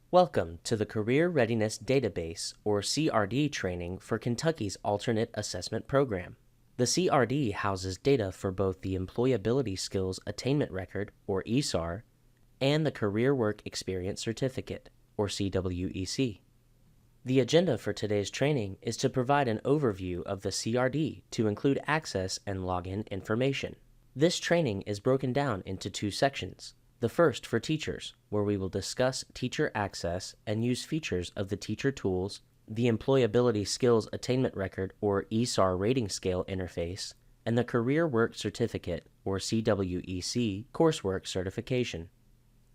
Welcome to the Career Readiness Database, or CRD, training for Kentucky's alternate assessment program. The CRD houses data for both the Employability Skills Attainment Record, or ESAR, and the Career Work Experience Certificate, or CWEC. The agenda for today's training is to provide an overview of the CRD to include access and login information. This training is broken down into two sections. The first for teachers, where we will discuss teacher access and use features of the teacher tools, the Employability Skills Attainment Record, or ESAR rating scale interface, and the Career Work Certificate, or CWEC, coursework certification.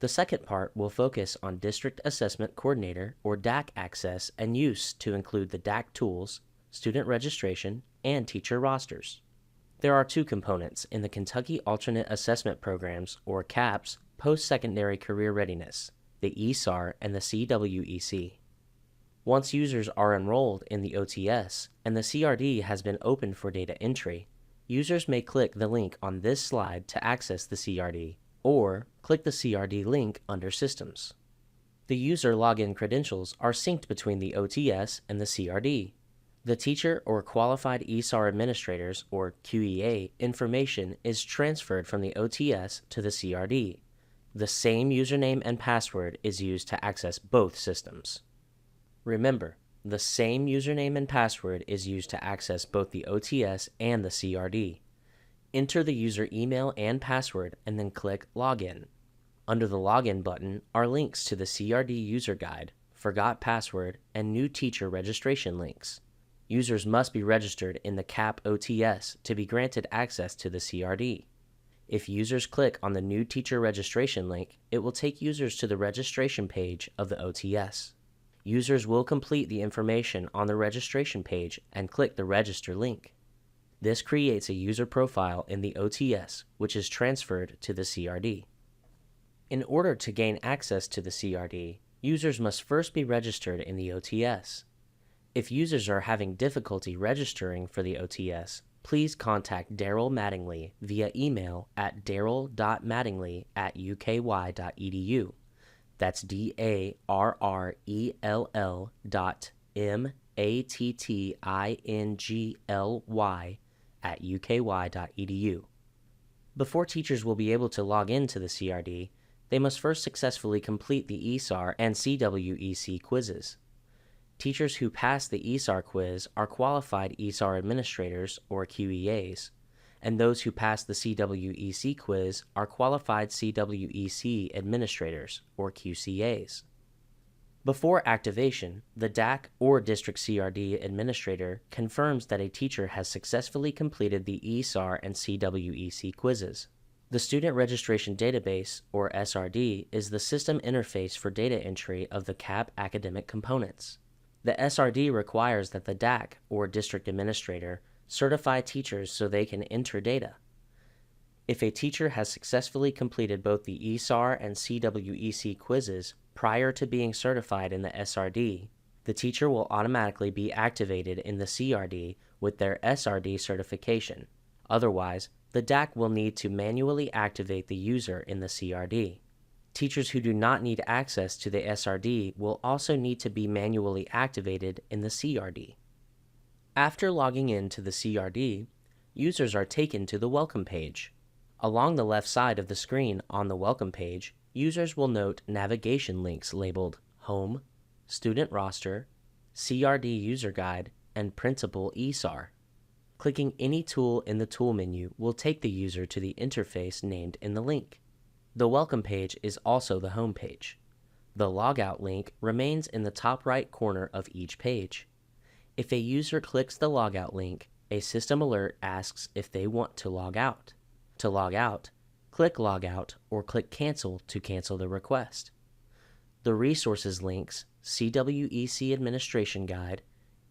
The second part will focus on District Assessment Coordinator, or DAC access and use to include the DAC tools, student registration, and teacher rosters. There are two components in the Kentucky Alternate Assessment Programs, or CAPS, post-secondary career readiness, the ESAR and the CWEC. Once users are enrolled in the OTS and the CRD has been opened for data entry, users may click the link on this slide to access the CRD, or click the CRD link under Systems. The user login credentials are synced between the OTS and the CRD. The teacher or qualified ESAR administrators, or QEA, information is transferred from the OTS to the CRD. The same username and password is used to access both systems. Remember, the same username and password is used to access both the OTS and the CRD. Enter the user email and password and then click Login. Under the Login button are links to the CRD user guide, forgot password, and new teacher registration links. Users must be registered in the CAP OTS to be granted access to the CRD. If users click on the new teacher registration link, it will take users to the registration page of the OTS. Users will complete the information on the registration page and click the register link. This creates a user profile in the OTS, which is transferred to the CRD. In order to gain access to the CRD, users must first be registered in the OTS. If users are having difficulty registering for the OTS, please contact Daryl Mattingly via email at daryl.mattingly@uky.edu. That's DARREL.MATTINGLY@uky.edu. Before teachers will be able to log into the CRD, they must first successfully complete the ESAR and CWEC quizzes. Teachers who pass the ESAR quiz are qualified ESAR administrators, or QEAs, and those who pass the CWEC quiz are qualified CWEC administrators, or QCAs. Before activation, the DAC or District CRD administrator confirms that a teacher has successfully completed the ESAR and CWEC quizzes. The Student Registration Database, or SRD, is the system interface for data entry of the CAP academic components. The SRD requires that the DAC, or District Administrator, certify teachers so they can enter data. If a teacher has successfully completed both the ESAR and CWEC quizzes prior to being certified in the SRD, the teacher will automatically be activated in the CRD with their SRD certification. Otherwise, the DAC will need to manually activate the user in the CRD. Teachers who do not need access to the SRD will also need to be manually activated in the CRD. After logging in to the CRD, users are taken to the Welcome page. Along the left side of the screen on the Welcome page, users will note navigation links labeled Home, Student Roster, CRD User Guide, and Printable ESAR. Clicking any tool in the tool menu will take the user to the interface named in the link. The Welcome page is also the home page. The Logout link remains in the top right corner of each page. If a user clicks the Logout link, a system alert asks if they want to log out. To log out, click Logout or click Cancel to cancel the request. The resources links, CWEC Administration Guide,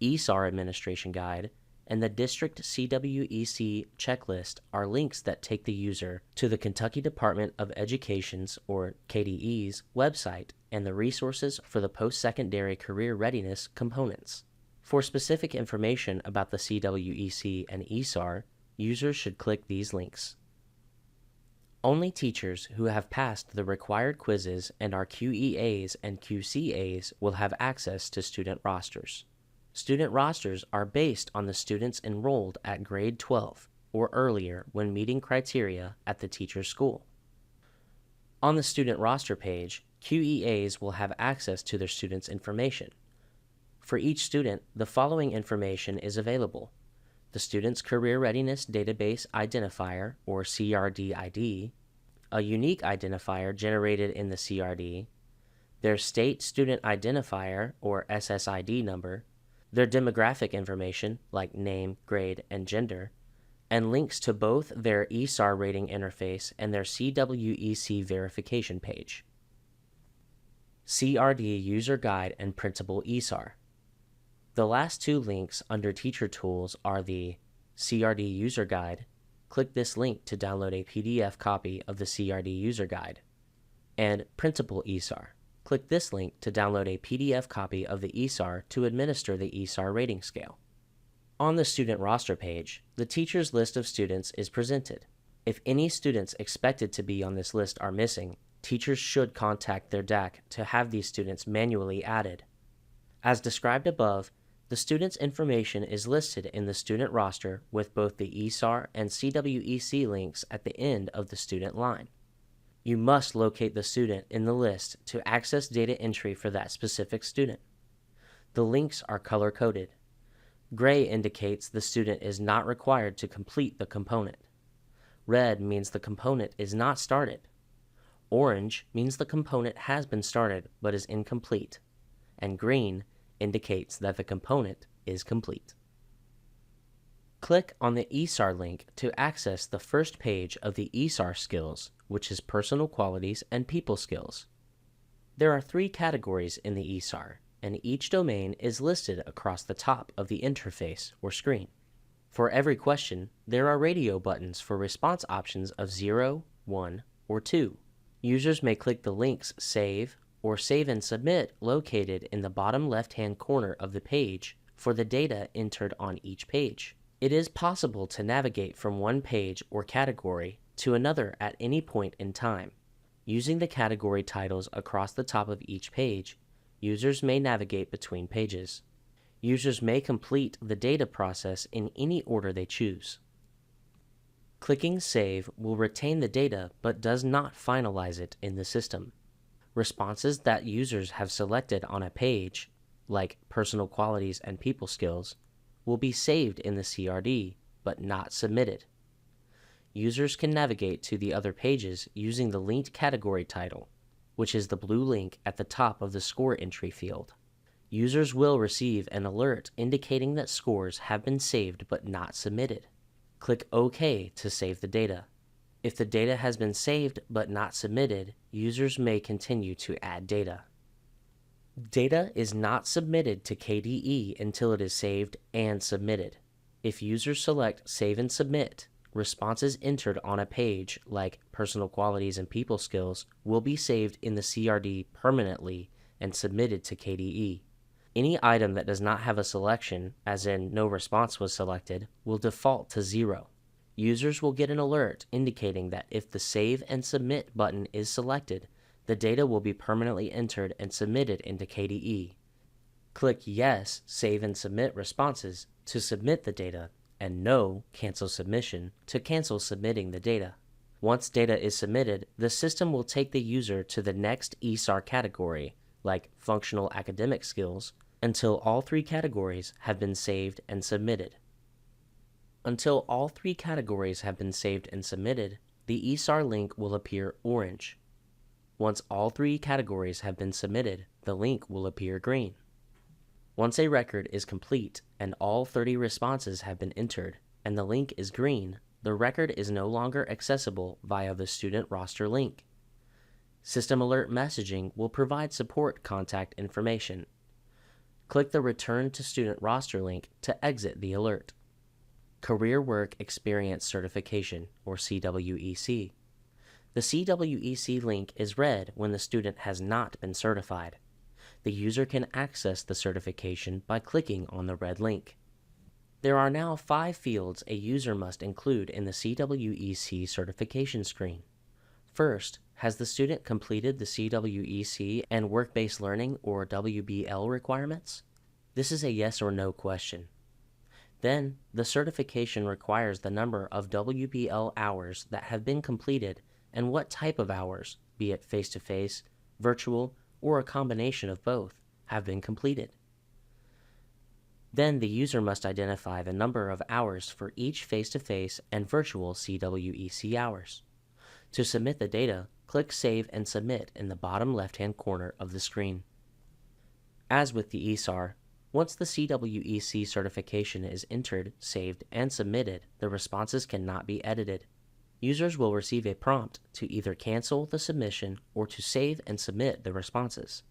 ESAR Administration Guide, and the District CWEC checklist are links that take the user to the Kentucky Department of Education's, or KDE's, website and the resources for the post-secondary career readiness components. For specific information about the CWEC and ESAR, users should click these links. Only teachers who have passed the required quizzes and are QEAs and QCAs will have access to student rosters. Student rosters are based on the students enrolled at grade 12 or earlier when meeting criteria at the teacher's school. On the student roster page, QEAs will have access to their students' information. For each student, the following information is available: the student's Career Readiness Database Identifier, or CRD ID, a unique identifier generated in the CRD, their State Student Identifier, or SSID number, their demographic information like name, grade, and gender, and links to both their ESAR rating interface and their CWEC verification page. CRD User Guide and Printable ESAR. The last two links under Teacher Tools are the CRD User Guide. Click this link to download a PDF copy of the CRD User Guide, and Printable ESAR. Click this link to download a PDF copy of the ESAR to administer the ESAR rating scale. On the student roster page, the teacher's list of students is presented. If any students expected to be on this list are missing, teachers should contact their DAC to have these students manually added. As described above, the student's information is listed in the student roster with both the ESAR and CWEC links at the end of the student line. You must locate the student in the list to access data entry for that specific student. The links are color-coded. Gray indicates the student is not required to complete the component. Red means the component is not started. Orange means the component has been started but is incomplete. And green indicates that the component is complete. Click on the ESAR link to access the first page of the ESAR skills, which is Personal Qualities and People Skills. There are 3 categories in the ESAR, and each domain is listed across the top of the interface or screen. For every question, there are radio buttons for response options of 0, 1, or 2. Users may click the links Save or Save and Submit located in the bottom left-hand corner of the page for the data entered on each page. It is possible to navigate from one page or category to another at any point in time. Using the category titles across the top of each page, users may navigate between pages. Users may complete the data process in any order they choose. Clicking Save will retain the data but does not finalize it in the system. Responses that users have selected on a page, like Personal Qualities and People Skills, will be saved in the CRD but not submitted. Users can navigate to the other pages using the linked category title, which is the blue link at the top of the score entry field. Users will receive an alert indicating that scores have been saved but not submitted. Click OK to save the data. If the data has been saved but not submitted, users may continue to add data. Data is not submitted to KDE until it is saved and submitted. If users select Save and Submit, responses entered on a page like Personal Qualities and People Skills will be saved in the CRD permanently and submitted to KDE. Any item that does not have a selection, as in no response was selected, will default to 0. Users will get an alert indicating that if the Save and Submit button is selected, the data will be permanently entered and submitted into KDE. Click Yes, Save and Submit Responses to submit the data, and No, Cancel Submission to cancel submitting the data. Once data is submitted, the system will take the user to the next ESAR category, like Functional Academic Skills, until all 3 categories have been saved and submitted. Until all 3 categories have been saved and submitted, the ESAR link will appear orange. Once all 3 categories have been submitted, the link will appear green. Once a record is complete and all 30 responses have been entered, and the link is green, the record is no longer accessible via the student roster link. System alert messaging will provide support contact information. Click the Return to Student Roster link to exit the alert. Career Work Experience Certification, or CWEC. The CWEC link is red when the student has not been certified. The user can access the certification by clicking on the red link. There are now 5 fields a user must include in the CWEC certification screen. First, has the student completed the CWEC and Work-Based Learning or WBL requirements? This is a yes or no question. Then, the certification requires the number of WBL hours that have been completed and what type of hours, be it face-to-face, virtual, or a combination of both, have been completed. Then the user must identify the number of hours for each face-to-face and virtual CWEC hours. To submit the data, click Save and Submit in the bottom left-hand corner of the screen. As with the ESAR, once the CWEC certification is entered, saved, and submitted, the responses cannot be edited. Users will receive a prompt to either cancel the submission or to save and submit the responses.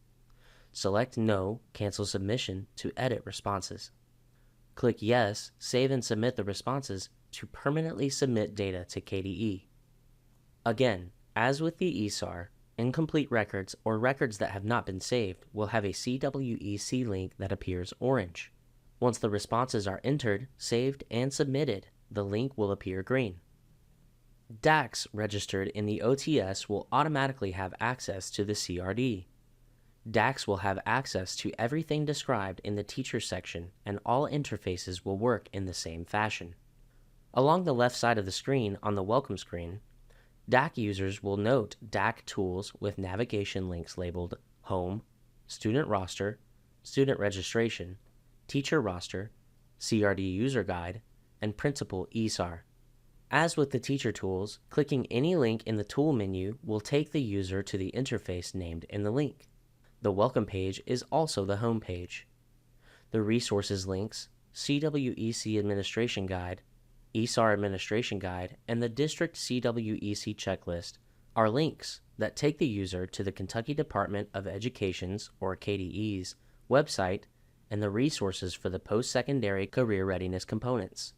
Select No, Cancel Submission to edit responses. Click Yes, Save and Submit the responses to permanently submit data to KDE. Again, as with the ESAR, incomplete records or records that have not been saved will have a CWEC link that appears orange. Once the responses are entered, saved, and submitted, the link will appear green. DACs registered in the OTS will automatically have access to the CRD. DACs will have access to everything described in the Teacher section, and all interfaces will work in the same fashion. Along the left side of the screen on the Welcome screen, DAC users will note DAC tools with navigation links labeled Home, Student Roster, Student Registration, Teacher Roster, CRD User Guide, and Principal ESAR. As with the teacher tools, clicking any link in the tool menu will take the user to the interface named in the link. The Welcome page is also the home page. The resources links, CWEC Administration Guide, ESAR Administration Guide, and the District CWEC Checklist are links that take the user to the Kentucky Department of Education's, or KDE's, website and the resources for the post-secondary career readiness components.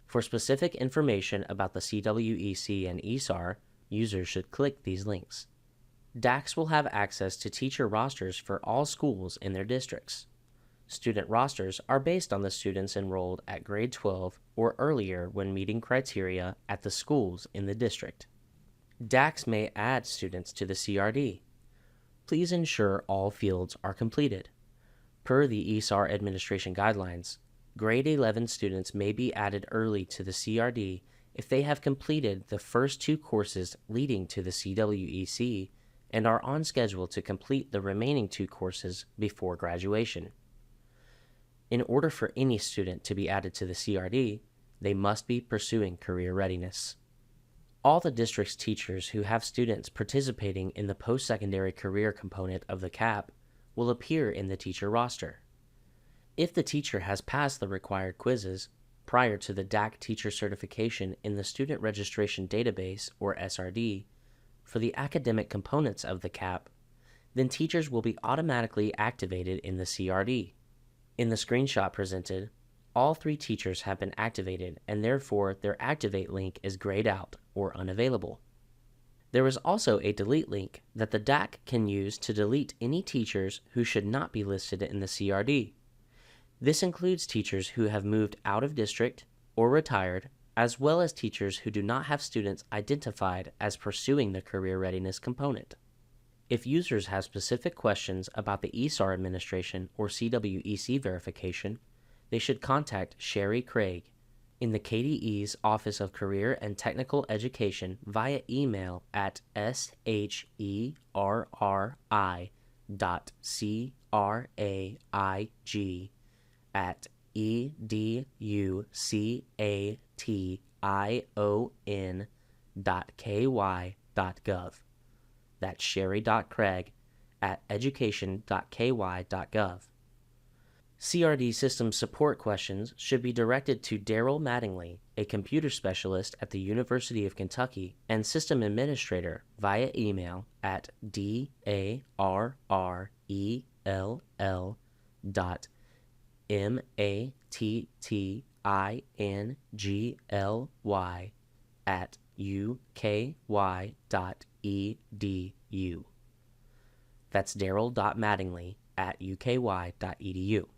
For specific information about the CWEC and ESAR, users should click these links. DACs will have access to teacher rosters for all schools in their districts. Student rosters are based on the students enrolled at grade 12 or earlier when meeting criteria at the schools in the district. DACs may add students to the CRD. Please ensure all fields are completed. Per the ESAR administration guidelines, grade 11 students may be added early to the CRD if they have completed the first 2 courses leading to the CWEC and are on schedule to complete the remaining 2 courses before graduation. In order for any student to be added to the CRD, they must be pursuing career readiness. All the district's teachers who have students participating in the post-secondary career component of the CAP will appear in the teacher roster. If the teacher has passed the required quizzes prior to the DAC teacher certification in the Student Registration Database, or SRD, for the academic components of the CAP, then teachers will be automatically activated in the CRD. In the screenshot presented, all 3 teachers have been activated and therefore their activate link is grayed out or unavailable. There is also a delete link that the DAC can use to delete any teachers who should not be listed in the CRD. This includes teachers who have moved out of district or retired, as well as teachers who do not have students identified as pursuing the career readiness component. If users have specific questions about the ESAR administration or CWEC verification, they should contact Sherry Craig in the KDE's Office of Career and Technical Education via email at sherry.craig@education.ky.gov. That's sherry.craig at education.ky.gov. CRD system support questions should be directed to Daryl Mattingly, a computer specialist at the University of Kentucky and system administrator, via email at darrell.mattingly@uky.edu. That's daryl.mattingly@uky.edu.